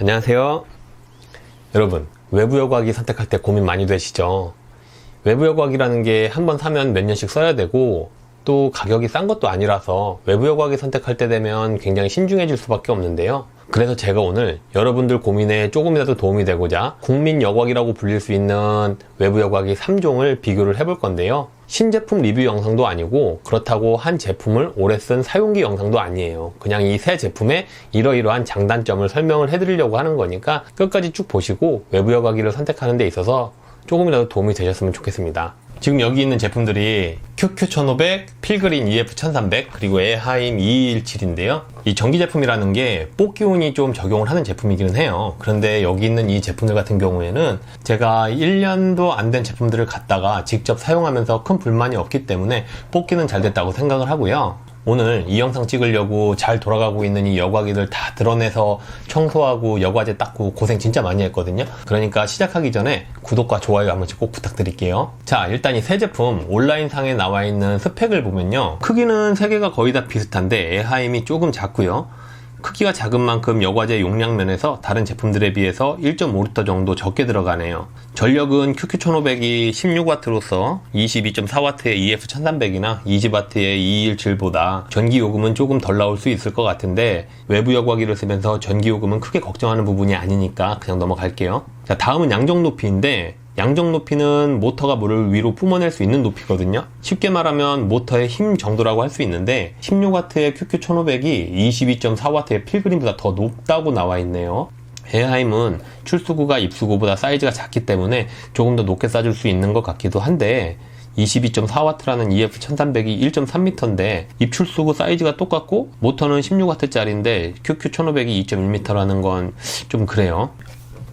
안녕하세요. 여러분, 외부 여과기 선택할 때 고민 많이 되시죠? 외부 여과기라는 게 한번 사면 몇 년씩 써야 되고 또 가격이 싼 것도 아니라서 외부 여과기 선택할 때 되면 굉장히 신중해질 수밖에 없는데요. 그래서 제가 오늘 여러분들 고민에 조금이라도 도움이 되고자 국민 여과기라고 불릴 수 있는 외부 여과기 3종을 비교를 해볼 건데요. 신제품 리뷰 영상도 아니고 그렇다고 한 제품을 오래 쓴 사용기 영상도 아니에요. 그냥 이 새 제품의 이러이러한 장단점을 설명을 해드리려고 하는 거니까 끝까지 쭉 보시고 외부 여과기를 선택하는 데 있어서 조금이라도 도움이 되셨으면 좋겠습니다. 지금 여기 있는 제품들이 QQ1500, 필그린 EF1300, 그리고 에하임 2217인데요. 이 전기 제품이라는 게 뽑기운이 좀 적용을 하는 제품이기는 해요. 그런데 여기 있는 이 제품들 같은 경우에는 제가 1년도 안 된 제품들을 갖다가 직접 사용하면서 큰 불만이 없기 때문에 뽑기는 잘 됐다고 생각을 하고요. 오늘 이 영상 찍으려고 잘 돌아가고 있는 이 여과기들 다 드러내서 청소하고 여과제 닦고 고생 진짜 많이 했거든요. 그러니까 시작하기 전에 구독과 좋아요 한 번씩 꼭 부탁드릴게요. 자, 일단 이 새 제품 온라인상에 나와 있는 스펙을 보면요, 크기는 세 개가 거의 다 비슷한데 에하임이 조금 작고요, 크기가 작은 만큼 여과제 용량 면에서 다른 제품들에 비해서 1.5L 정도 적게 들어가네요. 전력은 QQ1500이 16W로서 22.4W의 EF1300이나 20W의 2217보다 전기 요금은 조금 덜 나올 수 있을 것 같은데 외부 여과기를 쓰면서 전기 요금은 크게 걱정하는 부분이 아니니까 그냥 넘어갈게요. 자, 다음은 양정 높이인데 양정 높이는 모터가 물을 위로 뿜어낼 수 있는 높이거든요. 쉽게 말하면 모터의 힘 정도라고 할 수 있는데 16W의 QQ1500이 22.4W의 필그린보다 더 높다고 나와 있네요. 에하임은 출수구가 입수구보다 사이즈가 작기 때문에 조금 더 높게 쏴줄 수 있는 것 같기도 한데 22.4W라는 EF1300이 1.3m인데 입출수구 사이즈가 똑같고 모터는 16W짜리인데 QQ1500이 2.1m라는 건 좀 그래요.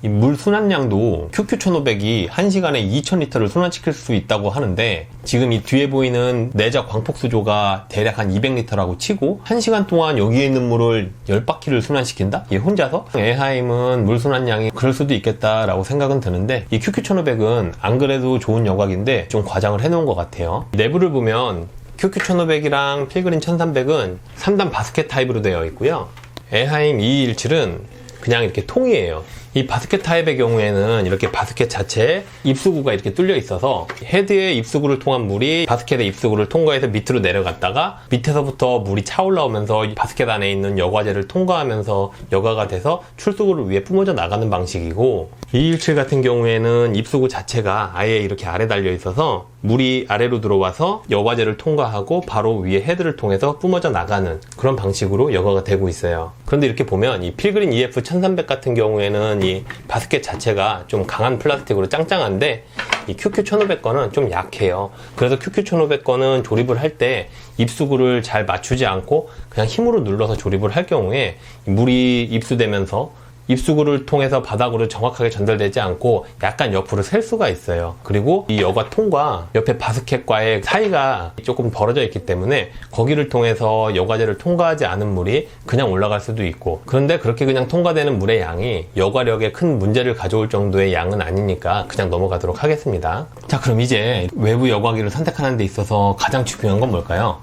이 물 순환량도 QQ1500이 1시간에 2000L를 순환시킬 수 있다고 하는데 지금 이 뒤에 보이는 내적 광폭수조가 대략 한 200L라고 치고 1시간 동안 여기에 있는 물을 10바퀴를 순환시킨다? 얘 혼자서? 에하임은 물 순환량이 그럴 수도 있겠다라고 생각은 드는데 이 QQ1500은 안 그래도 좋은 여과기인데 좀 과장을 해놓은 것 같아요. 내부를 보면 QQ1500이랑 필그린 1300은 3단 바스켓 타입으로 되어 있고요. 에하임 2217은 그냥 이렇게 통이에요. 이 바스켓 타입의 경우에는 이렇게 바스켓 자체에 입수구가 이렇게 뚫려 있어서 헤드의 입수구를 통한 물이 바스켓의 입수구를 통과해서 밑으로 내려갔다가 밑에서부터 물이 차올라오면서 바스켓 안에 있는 여과제를 통과하면서 여과가 돼서 출수구를 위에 뿜어져 나가는 방식이고 217 같은 경우에는 입수구 자체가 아예 이렇게 아래 달려 있어서 물이 아래로 들어와서 여과제를 통과하고 바로 위에 헤드를 통해서 뿜어져 나가는 그런 방식으로 여과가 되고 있어요. 그런데 이렇게 보면 이 필그린 EF1300 같은 경우에는 이 바스켓 자체가 좀 강한 플라스틱으로 짱짱한데 이 QQ1500 거는 좀 약해요. 그래서 QQ1500 거는 조립을 할 때 입수구를 잘 맞추지 않고 그냥 힘으로 눌러서 조립을 할 경우에 물이 입수되면서 입수구를 통해서 바닥으로 정확하게 전달되지 않고 약간 옆으로 셀 수가 있어요. 그리고 이 여과 통과 옆에 바스켓과의 사이가 조금 벌어져 있기 때문에 거기를 통해서 여과제를 통과하지 않은 물이 그냥 올라갈 수도 있고, 그런데 그렇게 그냥 통과되는 물의 양이 여과력에 큰 문제를 가져올 정도의 양은 아니니까 그냥 넘어가도록 하겠습니다. 자, 그럼 이제 외부 여과기를 선택하는 데 있어서 가장 중요한 건 뭘까요?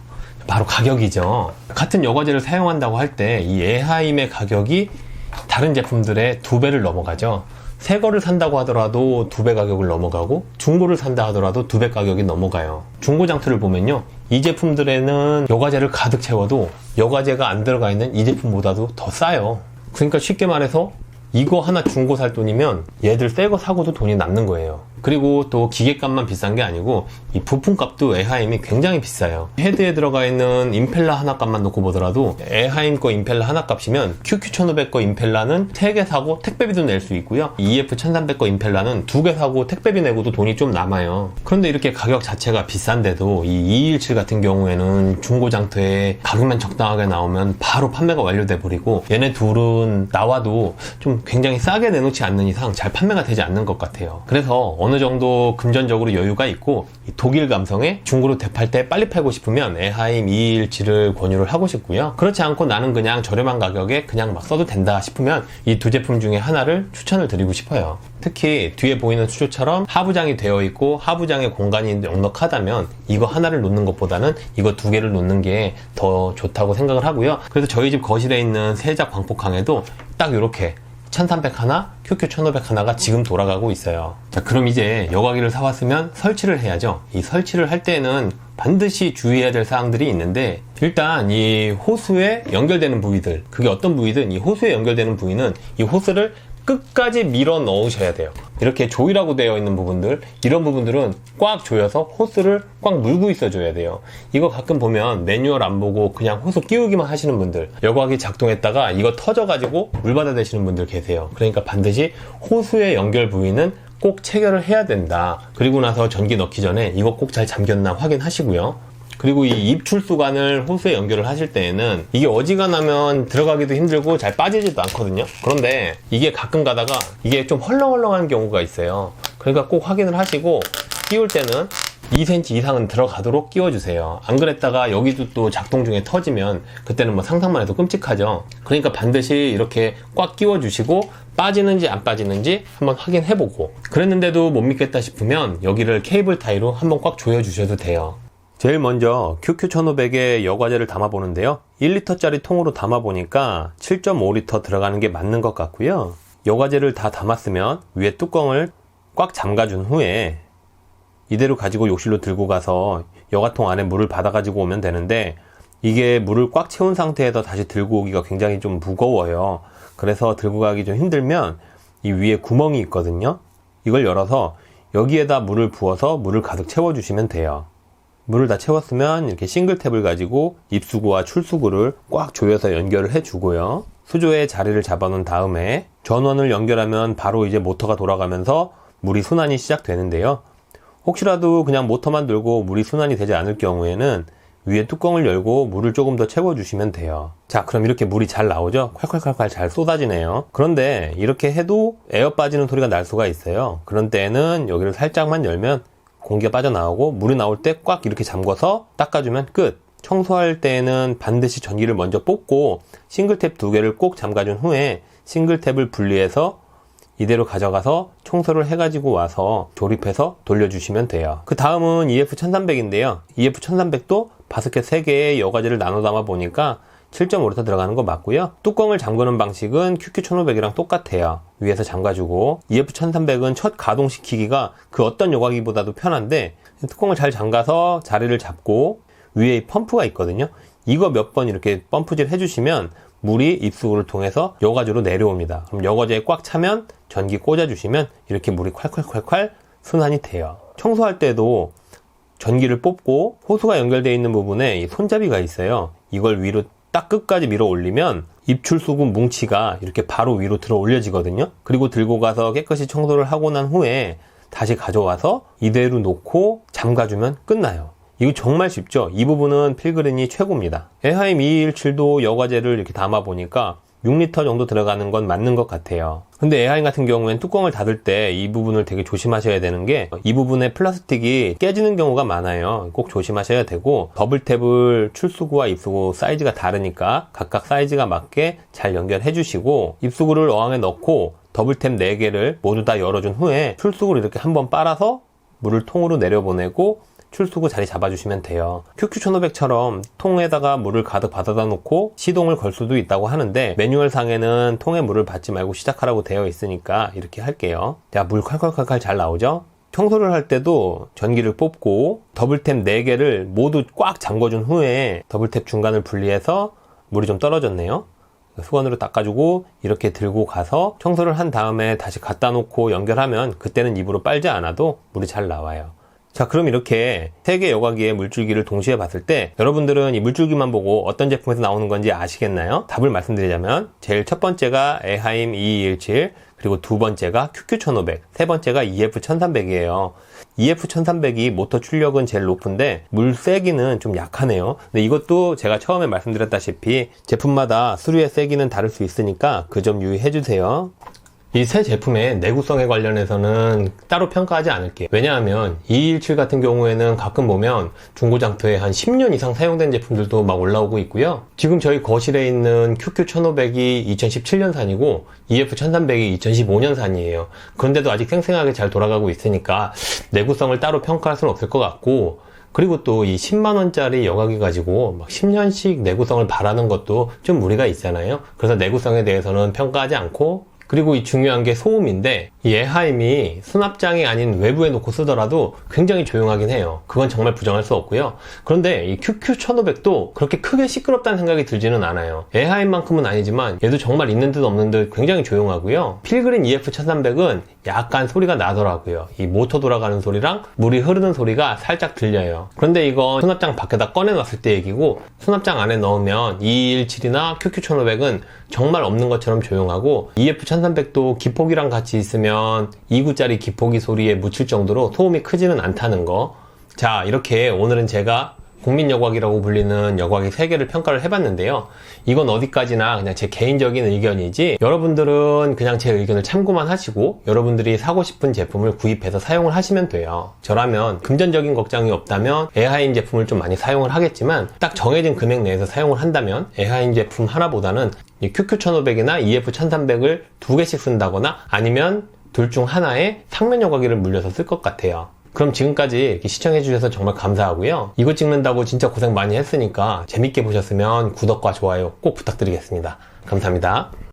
바로 가격이죠. 같은 여과제를 사용한다고 할 때 이 에하임의 가격이 다른 제품들의 2배를 넘어가죠. 새 거를 산다고 하더라도 2배 가격을 넘어가고 중고를 산다 하더라도 2배 가격이 넘어가요. 중고 장터를 보면요, 이 제품들에는 여과제를 가득 채워도 여과제가 안 들어가 있는 이 제품보다도 더 싸요. 그러니까 쉽게 말해서 이거 하나 중고 살 돈이면 얘들 새 거 사고도 돈이 남는 거예요. 그리고 또 기계값만 비싼 게 아니고 이 부품값도 에하임이 굉장히 비싸요. 헤드에 들어가 있는 임펠러 하나 값만 놓고 보더라도 에하임 거 임펠러 하나 값이면 QQ1500 거 임펠러는 3개 사고 택배비도 낼 수 있고요, EF1300 거 임펠러는 2개 사고 택배비 내고도 돈이 좀 남아요. 그런데 이렇게 가격 자체가 비싼데도 이 217 같은 경우에는 중고장터에 가격만 적당하게 나오면 바로 판매가 완료돼 버리고 얘네 둘은 나와도 좀 굉장히 싸게 내놓지 않는 이상 잘 판매가 되지 않는 것 같아요. 그래서 어느 정도 금전적으로 여유가 있고 독일 감성에 중고로 되팔 때 빨리 팔고 싶으면 에하임 217을 권유를 하고 싶고요. 그렇지 않고 나는 그냥 저렴한 가격에 그냥 막 써도 된다 싶으면 이 두 제품 중에 하나를 추천을 드리고 싶어요. 특히 뒤에 보이는 수조처럼 하부장이 되어 있고 하부장에 공간이 넉넉하다면 이거 하나를 놓는 것보다는 이거 2개를 놓는 게 더 좋다고 생각을 하고요. 그래서 저희 집 거실에 있는 세작 광폭항에도 딱 이렇게 1300 하나, QQ 1500 하나가 지금 돌아가고 있어요. 자, 그럼 이제 여과기를 사왔으면 설치를 해야죠. 이 설치를 할 때는 반드시 주의해야 될 사항들이 있는데, 일단 이 호스에 연결되는 부위들, 그게 어떤 부위든 이 호스에 연결되는 부위는 이 호스를 끝까지 밀어 넣으셔야 돼요. 이렇게 조이라고 되어 있는 부분들, 이런 부분들은 꽉 조여서 호스를 꽉 물고 있어 줘야 돼요. 이거 가끔 보면 매뉴얼 안 보고 그냥 호스 끼우기만 하시는 분들, 여과기 작동했다가 이거 터져가지고 물받아 대시는 분들 계세요. 그러니까 반드시 호스의 연결 부위는 꼭 체결을 해야 된다. 그리고 나서 전기 넣기 전에 이거 꼭 잘 잠겼나 확인하시고요. 그리고 이 입출수관을 호스에 연결을 하실 때에는 이게 어지간하면 들어가기도 힘들고 잘 빠지지도 않거든요. 그런데 이게 가끔 가다가 이게 좀 헐렁헐렁한 경우가 있어요. 그러니까 꼭 확인을 하시고 끼울 때는 2cm 이상은 들어가도록 끼워주세요. 안 그랬다가 여기도 또 작동 중에 터지면 그때는 뭐 상상만 해도 끔찍하죠. 그러니까 반드시 이렇게 꽉 끼워주시고 빠지는지 안 빠지는지 한번 확인해보고, 그랬는데도 못 믿겠다 싶으면 여기를 케이블 타이로 한번 꽉 조여주셔도 돼요. 제일 먼저 QQ1500에 여과제를 담아 보는데요, 1리터짜리 통으로 담아 보니까 7.5리터 들어가는 게 맞는 것 같고요. 여과제를 다 담았으면 위에 뚜껑을 꽉 잠가준 후에 이대로 가지고 욕실로 들고 가서 여과통 안에 물을 받아 가지고 오면 되는데, 이게 물을 꽉 채운 상태에서 다시 들고 오기가 굉장히 좀 무거워요. 그래서 들고 가기 좀 힘들면 이 위에 구멍이 있거든요. 이걸 열어서 여기에다 물을 부어서 물을 가득 채워주시면 돼요. 물을 다 채웠으면 이렇게 싱글 탭을 가지고 입수구와 출수구를 꽉 조여서 연결을 해주고요. 수조에 자리를 잡아놓은 다음에 전원을 연결하면 바로 이제 모터가 돌아가면서 물이 순환이 시작되는데요. 혹시라도 그냥 모터만 돌고 물이 순환이 되지 않을 경우에는 위에 뚜껑을 열고 물을 조금 더 채워주시면 돼요. 자, 그럼 이렇게 물이 잘 나오죠? 콸콸콸콸 잘 쏟아지네요. 그런데 이렇게 해도 에어 빠지는 소리가 날 수가 있어요. 그런 때는 여기를 살짝만 열면 공기가 빠져나오고 물이 나올 때 꽉 이렇게 잠궈서 닦아주면 끝. 청소할 때는 반드시 전기를 먼저 뽑고 싱글탭 2개를 꼭 잠가준 후에 싱글탭을 분리해서 이대로 가져가서 청소를 해가지고 와서 조립해서 돌려주시면 돼요. 그 다음은 EF1300인데요. EF1300도 바스켓 3개의 여과제를 나눠 담아 보니까 7.5리터 들어가는 거 맞고요. 뚜껑을 잠그는 방식은 QQ1500이랑 똑같아요. 위에서 잠가주고, EF1300은 첫 가동시키기가 그 어떤 여과기보다도 편한데, 뚜껑을 잘 잠가서 자리를 잡고 위에 펌프가 있거든요. 이거 몇 번 이렇게 펌프질 해주시면 물이 입수구를 통해서 여과제로 내려옵니다. 그럼 여과제에 꽉 차면 전기 꽂아주시면 이렇게 물이 콸콸콸콸 순환이 돼요. 청소할 때도 전기를 뽑고 호스가 연결되어 있는 부분에 이 손잡이가 있어요. 이걸 위로 딱 끝까지 밀어 올리면 입출수구 뭉치가 이렇게 바로 위로 들어 올려지거든요. 그리고 들고 가서 깨끗이 청소를 하고 난 후에 다시 가져와서 이대로 놓고 잠가주면 끝나요. 이거 정말 쉽죠? 이 부분은 필그린이 최고입니다. 에하임 2217도 여과제를 이렇게 담아 보니까 6리터 정도 들어가는 건 맞는 것 같아요. 근데 에하임 같은 경우엔 뚜껑을 닫을 때 이 부분을 되게 조심하셔야 되는 게, 이 부분에 플라스틱이 깨지는 경우가 많아요. 꼭 조심하셔야 되고, 더블탭을 출수구와 입수구 사이즈가 다르니까 각각 사이즈가 맞게 잘 연결해 주시고, 입수구를 어항에 넣고 더블탭 4개를 모두 다 열어준 후에 출수구를 이렇게 한번 빨아서 물을 통으로 내려보내고 출수구 자리 잡아주시면 돼요. QQ1500처럼 통에다가 물을 가득 받아다 놓고 시동을 걸 수도 있다고 하는데, 매뉴얼 상에는 통에 물을 받지 말고 시작하라고 되어 있으니까 이렇게 할게요. 자, 물 콸콸콸콸 잘 나오죠? 청소를 할 때도 전기를 뽑고 더블탭 4개를 모두 꽉 잠궈준 후에 더블탭 중간을 분리해서, 물이 좀 떨어졌네요. 수건으로 닦아주고 이렇게 들고 가서 청소를 한 다음에 다시 갖다 놓고 연결하면 그때는 입으로 빨지 않아도 물이 잘 나와요. 자, 그럼 이렇게 3개 여과기의 물줄기를 동시에 봤을 때 여러분들은 이 물줄기만 보고 어떤 제품에서 나오는 건지 아시겠나요? 답을 말씀드리자면 제일 첫 번째가 에하임 2217, 그리고 두 번째가 QQ1500, 세 번째가 EF1300이에요. EF1300이 모터 출력은 제일 높은데 물 세기는 좀 약하네요. 근데 이것도 제가 처음에 말씀드렸다시피 제품마다 수류의 세기는 다를 수 있으니까 그 점 유의해 주세요. 이 새 제품의 내구성에 관련해서는 따로 평가하지 않을게요. 왜냐하면 2217 같은 경우에는 가끔 보면 중고장터에 한 10년 이상 사용된 제품들도 막 올라오고 있고요. 지금 저희 거실에 있는 QQ1500이 2017년산이고 EF1300이 2015년산이에요. 그런데도 아직 생생하게 잘 돌아가고 있으니까 내구성을 따로 평가할 수는 없을 것 같고, 그리고 또 이 10만원짜리 여과기 가지고 막 10년씩 내구성을 바라는 것도 좀 무리가 있잖아요. 그래서 내구성에 대해서는 평가하지 않고 그리고 이 중요한 게 소음인데, 이 에하임이 수납장이 아닌 외부에 놓고 쓰더라도 굉장히 조용하긴 해요. 그건 정말 부정할 수 없고요. 그런데 이 QQ1500도 그렇게 크게 시끄럽다는 생각이 들지는 않아요. 에하임만큼은 아니지만 얘도 정말 있는 듯 없는 듯 굉장히 조용하고요. 필그린 EF1300은 약간 소리가 나더라고요. 이 모터 돌아가는 소리랑 물이 흐르는 소리가 살짝 들려요. 그런데 이건 수납장 밖에다 꺼내놨을 때 얘기고, 수납장 안에 넣으면 217이나 QQ1500은 정말 없는 것처럼 조용하고, EF1300도 기폭이랑 같이 있으면 2구짜리 기폭이 소리에 묻힐 정도로 소음이 크지는 않다는 거. 자, 이렇게 오늘은 제가 국민여과기라고 불리는 여과기 3개를 평가를 해봤는데요. 이건 어디까지나 그냥 제 개인적인 의견이지, 여러분들은 그냥 제 의견을 참고만 하시고 여러분들이 사고 싶은 제품을 구입해서 사용을 하시면 돼요. 저라면 금전적인 걱정이 없다면 에하임 제품을 좀 많이 사용을 하겠지만, 딱 정해진 금액 내에서 사용을 한다면 에하임 제품 하나보다는 이 QQ1500이나 EF1300을 2개씩 쓴다거나 아니면 둘 중 하나에 상면 여과기를 물려서 쓸 것 같아요. 그럼 지금까지 이렇게 시청해주셔서 정말 감사하고요. 이거 찍는다고 진짜 고생 많이 했으니까 재밌게 보셨으면 구독과 좋아요 꼭 부탁드리겠습니다. 감사합니다.